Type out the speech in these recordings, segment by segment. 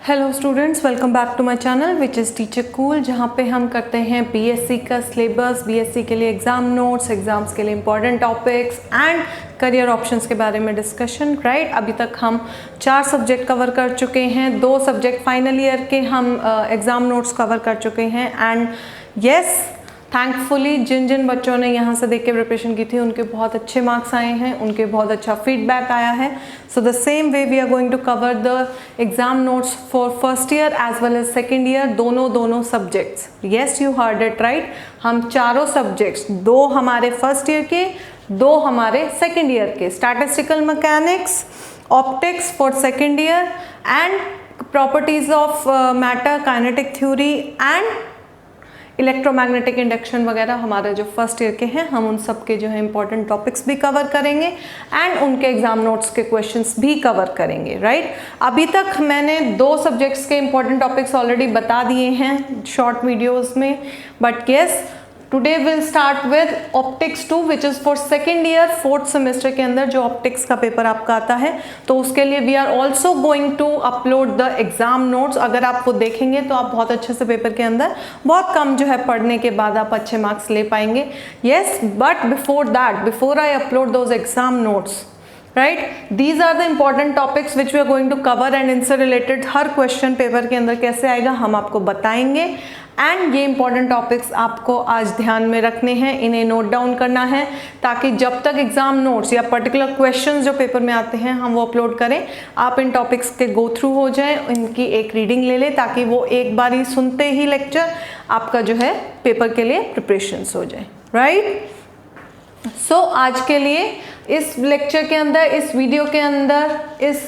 Hello students, welcome back to my channel which is teacher cool, जहाँ पे हम करते हैं बीएससी का सिलेबस, बीएससी के लिए एग्ज़ाम नोट्स, एग्ज़ाम्स के लिए important topics and career options के बारे में डिस्कशन। राइट, अभी तक हम 4 सब्जेक्ट कवर कर चुके हैं, 2 सब्जेक्ट फाइनल ईयर के हम एग्ज़ाम नोट्स कवर कर चुके हैं। एंड यस, थैंकफुली जिन जिन बच्चों ने यहाँ से देख के प्रिपरेशन की थी उनके बहुत अच्छे मार्क्स आए हैं, उनके बहुत अच्छा फीडबैक आया है। So the same way we are going to cover the exam notes for first year as well as second year, दोनों subjects. Yes, you heard it right, हम चारों सब्जेक्ट्स, 2 हमारे फर्स्ट ईयर के, 2 हमारे सेकेंड ईयर के, statistical mechanics, optics for second year and properties of matter, kinetic theory and electromagnetic induction वगैरह हमारे जो फर्स्ट ईयर के हैं, हम उन सब के जो है इंपॉर्टेंट टॉपिक्स भी कवर करेंगे एंड उनके एग्जाम नोट्स के क्वेश्चंस भी कवर करेंगे। राइट, अभी तक मैंने 2 सब्जेक्ट्स के इंपॉर्टेंट टॉपिक्स ऑलरेडी बता दिए हैं शॉर्ट वीडियोस में, but yes today will start with optics 2 which is for second year 4th semester के अंदर जो ऑप्टिक्स का पेपर आपका आता है, तो उसके लिए we are also going to upload the exam notes. अगर आप वो देखेंगे तो आप बहुत अच्छे से पेपर के अंदर बहुत कम जो है पढ़ने के बाद आप अच्छे मार्क्स ले पाएंगे। Yes, but before that, before I upload those exam notes, right, these are the important topics which we are going to cover and इनसे रिलेटेड हर क्वेश्चन पेपर के अंदर कैसे आएगा हम आपको बताएंगे। एंड ये इंपॉर्टेंट टॉपिक्स आपको आज ध्यान में रखने हैं, इन्हें नोट डाउन करना है, ताकि जब तक एग्जाम नोट्स या पर्टिकुलर क्वेश्चंस जो पेपर में आते हैं हम वो अपलोड करें, आप इन टॉपिक्स के गो थ्रू हो जाएं, इनकी एक रीडिंग ले लें, ताकि वो एक बार ही सुनते ही लेक्चर आपका जो है पेपर के लिए प्रिपरेशंस हो जाए। राइट, सो आज के लिए इस लेक्चर के अंदर, इस वीडियो के अंदर, इस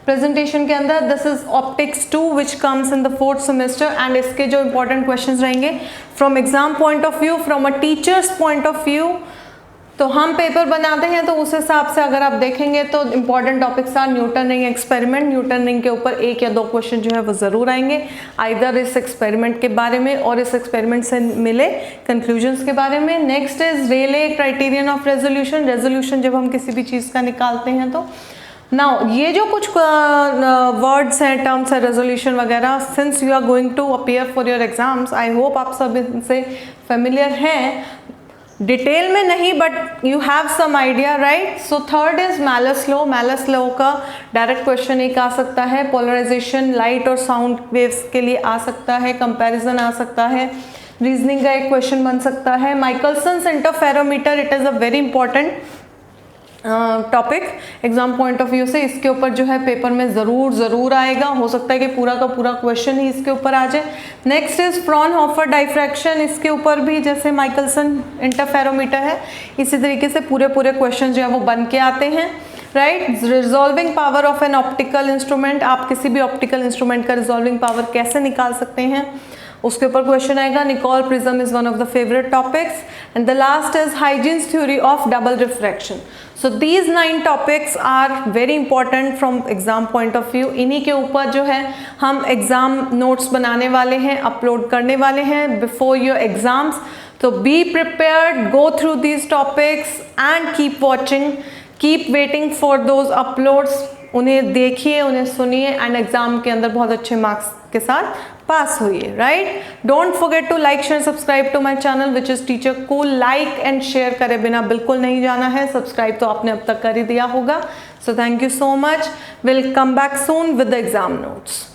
प्रेजेंटेशन के अंदर, this is optics 2 which comes in the 4th semester and इसके जो इंपॉर्टेंट क्वेश्चंस रहेंगे from exam point of view, from a teachers point of view, तो हम पेपर बनाते हैं तो उस हिसाब से अगर आप देखेंगे तो important topics are Newton ring experiment. Newton ring के ऊपर 1 या 2 क्वेश्चन जो है वो ज़रूर आएंगे, आइदर इस एक्सपेरिमेंट के बारे में और इस एक्सपेरिमेंट से मिले कंक्लूजन्स के बारे में। Next is Rayleigh criterion of resolution, resolution जब हम किसी भी चीज़ का निकालते हैं तो नाउ ये जो कुछ वर्ड्स हैं, टर्म्स है, रेजोल्यूशन वगैरह, since you are going to appear for your exams, I hope आप सब इनसे फेमिलियर हैं, डिटेल में नहीं but you have some idea. Right, so third is Malus law. Malus law का डायरेक्ट क्वेश्चन एक आ सकता है, पोलराइजेशन लाइट और साउंड वेव्स के लिए आ सकता है, कंपैरिजन आ सकता है, रीजनिंग का एक क्वेश्चन बन सकता है, Michelson's interferometer, it is a very important topic exam point of view से, इसके ऊपर जो है पेपर में ज़रूर आएगा, हो सकता है कि पूरा का पूरा क्वेश्चन ही इसके ऊपर आ जाए। नेक्स्ट इज फ्रॉनहोफर डाइफ्रैक्शन, इसके ऊपर भी जैसे माइकलसन इंटरफेरोमीटर है, इसी तरीके से पूरे क्वेश्चन जो है वो बन के आते हैं। Right, resolving power of an optical instrument, आप किसी भी ऑप्टिकल इंस्ट्रूमेंट का रिजॉल्विंग पावर कैसे निकाल सकते हैं, उसके ऊपर क्वेश्चन आएगा। Nicol prism is one of the favourite topics and the last is Huygens theory of double refraction. So these 9 topics are very important from exam point of view. इन्हीं के ऊपर जो है हम एग्जाम नोट्स बनाने वाले हैं, अपलोड करने वाले हैं बिफोर योर एग्जाम्स। तो be prepared, go through these topics and keep watching, keep waiting for those uploads. उन्हें देखिए, उन्हें सुनिए एंड एग्जाम के अंदर बहुत अच्छे मार्क्स के साथ पास हुई। Right, don't forget to like share subscribe to my channel which is teacher cool. Like and share करे बिना बिल्कुल नहीं जाना है, सब्सक्राइब तो आपने अब तक कर ही दिया होगा। So thank you so much, will come back soon with the exam notes.